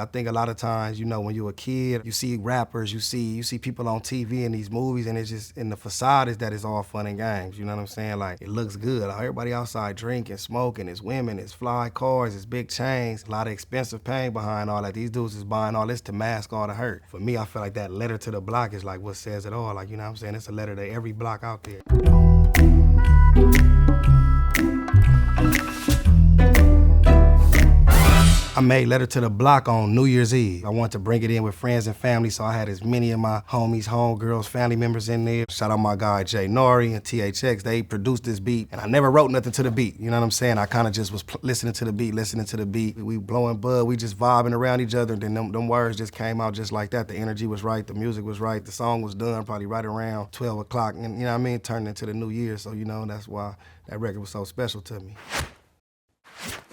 I think a lot of times, you know, when you're a kid, you see rappers, you see people on TV in these movies, and it's just, in the facade is that it's all fun and games, you know what I'm saying? Like, it looks good. Like, everybody outside drinking, smoking, it's women, it's fly cars, it's big chains, a lot of expensive pain behind all that. These dudes is buying all this to mask all the hurt. For me, I feel like that letter to the block is like what says it all. Like, you know what I'm saying? It's a letter to every block out there. I made Letter to the Block on New Year's Eve. I wanted to bring it in with friends and family, so I had as many of my homies, homegirls, family members in there. Shout out my guy Jay Nori and THX. They produced this beat, and I never wrote nothing to the beat. You know what I'm saying? I kind of just was listening to the beat. We blowing bud, we just vibing around each other, and then them words just came out just like that. The energy was right, the music was right, the song was done probably right around 12 o'clock, and you know what I mean? Turned into the new year, so you know, that's why that record was so special to me.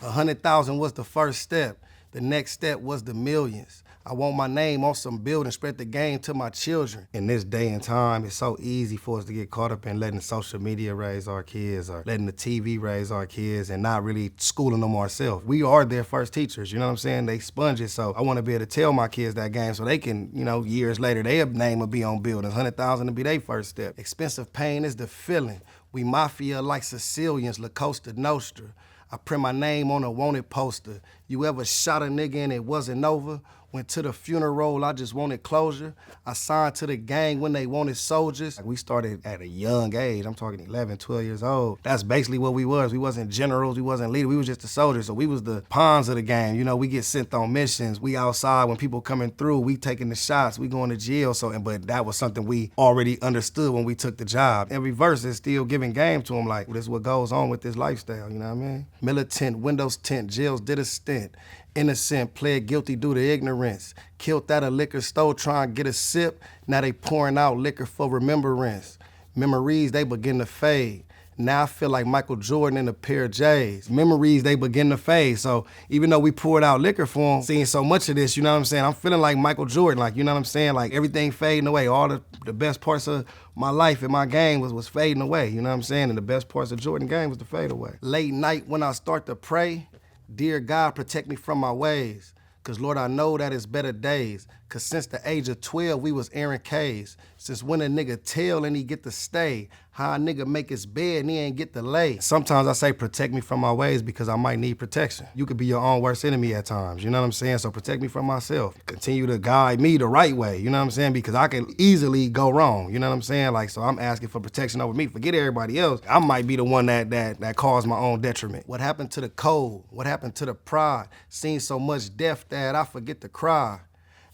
100,000 was the first step. The next step was the millions. I want my name on some building, spread the game to my children. In this day and time, it's so easy for us to get caught up in letting social media raise our kids or letting the TV raise our kids and not really schooling them ourselves. We are their first teachers, you know what I'm saying? They sponges, so I want to be able to tell my kids that game so they can, you know, years later, their name will be on buildings. 100,000 to be their first step. Expensive pain is the feeling. We mafia like Sicilians, La Costa Nostra. I print my name on a wanted poster. You ever shot a nigga and it wasn't over? Went to the funeral, I just wanted closure. I signed to the gang when they wanted soldiers. Like, we started at a young age. I'm talking 11, 12 years old. That's basically what we was. We wasn't generals, we wasn't leaders, we was just the soldiers. So we was the pawns of the game. You know, we get sent on missions. We outside when people coming through, we taking the shots, we going to jail. But that was something we already understood when we took the job. Every verse is still giving game to them, like, this is what goes on with this lifestyle, you know what I mean? Militant, windows tint, jails did a stint. Innocent, pled guilty due to ignorance. Killed at a liquor store trying to get a sip. Now they pouring out liquor for remembrance. Memories, they begin to fade. Now I feel like Michael Jordan in a pair of J's. Memories, they begin to fade. So even though we poured out liquor for him, seeing so much of this, you know what I'm saying? I'm feeling like Michael Jordan, like, you know what I'm saying? Like, everything fading away. All the best parts of my life and my game was fading away, you know what I'm saying? And the best parts of Jordan game was to fade away. Late night when I start to pray, dear God, protect me from my ways. Cause Lord, I know that it's better days. Cause since the age of 12, we was airing K's. Since when a nigga tell and he get to stay, how a nigga make his bed and he ain't get to lay. Sometimes I say protect me from my ways because I might need protection. You could be your own worst enemy at times, you know what I'm saying? So protect me from myself. Continue to guide me the right way, you know what I'm saying? Because I can easily go wrong, you know what I'm saying? Like, so I'm asking for protection over me. Forget everybody else. I might be the one that caused my own detriment. What happened to the code? What happened to the pride? Seen so much death that I forget to cry.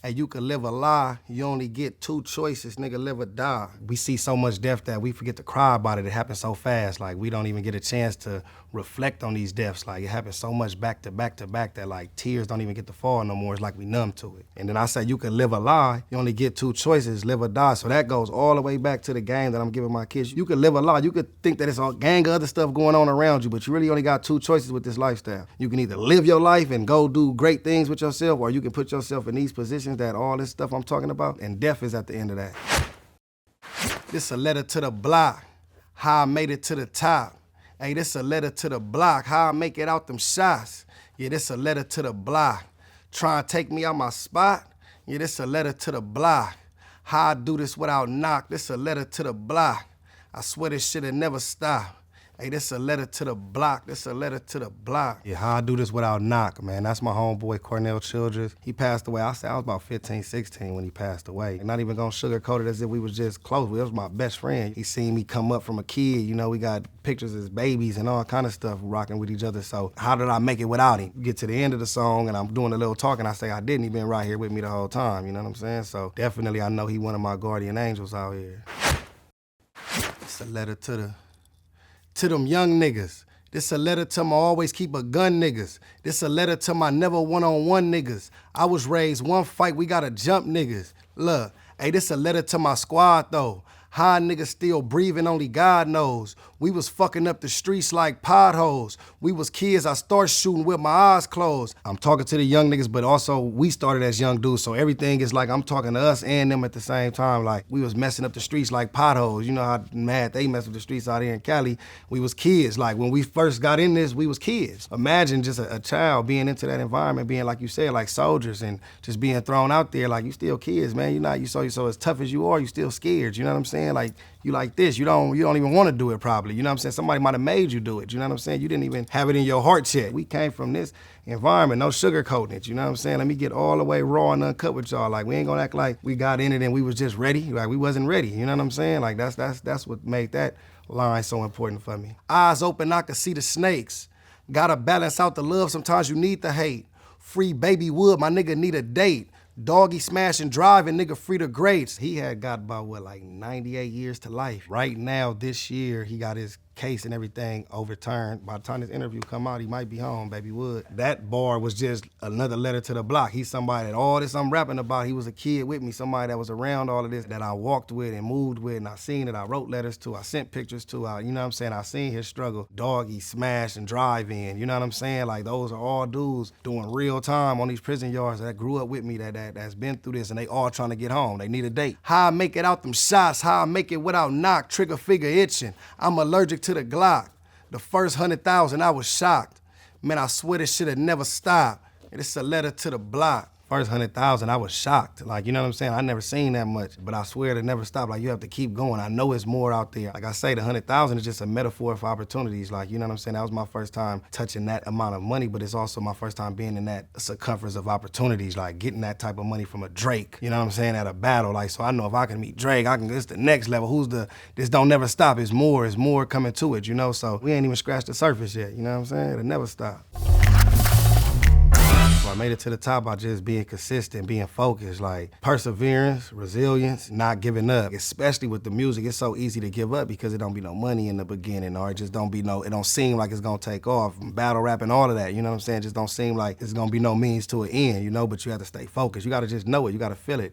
And you could live a lie, you only get two choices, nigga, live or die. We see so much death that we forget to cry about it. It happens so fast, like we don't even get a chance to reflect on these deaths. Like, it happens so much back to back to back that like tears don't even get to fall no more. It's like we numb to it. And then I say you could live a lie, you only get two choices, live or die. So that goes all the way back to the game that I'm giving my kids. You could live a lie, you could think that it's a gang of other stuff going on around you, but you really only got two choices with this lifestyle. You can either live your life and go do great things with yourself, or you can put yourself in these positions that all this stuff I'm talking about, and death is at the end of that. This a letter to the block, how I made it to the top. Hey, this a letter to the block, how I make it out them shots. Yeah, this a letter to the block. Try and take me out my spot. Yeah, this a letter to the block. How I do this without knock. This a letter to the block. I swear this shit'll never stop. Hey, this a letter to the block. This a letter to the block. Yeah, how I do this without knock, man. That's my homeboy, Cornell Childress. He passed away. I was about 15, 16 when he passed away. Not even gonna sugarcoat it as if we was just close. He was my best friend. He seen me come up from a kid. You know, we got pictures as babies and all kind of stuff rocking with each other. So how did I make it without him? Get to the end of the song and I'm doing a little talking. I say I didn't. He been right here with me the whole time. You know what I'm saying? So definitely I know he one of my guardian angels out here. It's a letter to them young niggas. This a letter to my always keep a gun niggas. This a letter to my never one-on-one niggas. I was raised one fight, we gotta jump niggas. Look, hey, this a letter to my squad though. How a nigga still breathing, only God knows. We was fucking up the streets like potholes. We was kids, I start shooting with my eyes closed. I'm talking to the young niggas, but also we started as young dudes, so everything is like I'm talking to us and them at the same time. Like, we was messing up the streets like potholes. You know how mad they mess with the streets out here in Cali. We was kids. Like, when we first got in this, we was kids. Imagine just a child being into that environment, being, like you said, like soldiers, and just being thrown out there like you still kids, man. So as tough as you are, you still scared. You know what I'm saying? Like, you like this, you don't even want to do it probably. You know what I'm saying? Somebody might have made you do it. You know what I'm saying? You didn't even have it in your heart yet. We came from this environment, no sugarcoating it. You know what I'm saying? Let me get all the way raw and uncut with y'all. Like, we ain't gonna act like we got in it and we was just ready. Like, we wasn't ready. You know what I'm saying? Like, that's what made that line so important for me. Eyes open, I could see the snakes. Gotta balance out the love, sometimes you need the hate. Free baby Wood, my nigga need a date. Doggy smashing, driving, nigga free the grades. He had got about, 98 years to life. Right now, this year, he got his case and everything overturned. By the time this interview come out, he might be home, baby Wood. That bar was just another letter to the block. He's somebody that all this I'm rapping about, he was a kid with me, somebody that was around all of this, that I walked with and moved with, and I seen it, I wrote letters to, I sent pictures to, you know what I'm saying? I seen his struggle. Doggy, smash, and drive-in, you know what I'm saying? Like, those are all dudes doing real time on these prison yards that grew up with me, that's been through this, and they all trying to get home. They need a date. How I make it out them shots, how I make it without knock, trigger finger itching. I'm allergic to the Glock. The first 100,000, I was shocked. Man, I swear this shit had never stopped. And it's a letter to the block. First 100,000, I was shocked. Like, you know what I'm saying? I never seen that much, but I swear it never stopped. Like, you have to keep going. I know it's more out there. Like I say, the 100,000 is just a metaphor for opportunities. Like, you know what I'm saying? That was my first time touching that amount of money, but it's also my first time being in that circumference of opportunities, like getting that type of money from a Drake, you know what I'm saying, at a battle. Like, so I know if I can meet Drake, it's the next level. This don't never stop. It's more coming to it, you know? So we ain't even scratched the surface yet, you know what I'm saying? It'll never stop. I made it to the top by just being consistent, being focused, like perseverance, resilience, not giving up. Especially with the music, it's so easy to give up because it don't be no money in the beginning, or it just don't be it don't seem like it's gonna take off. Battle rap and all of that, you know what I'm saying? It just don't seem like it's gonna be no means to an end, you know, but you have to stay focused. You gotta just know it, you gotta feel it.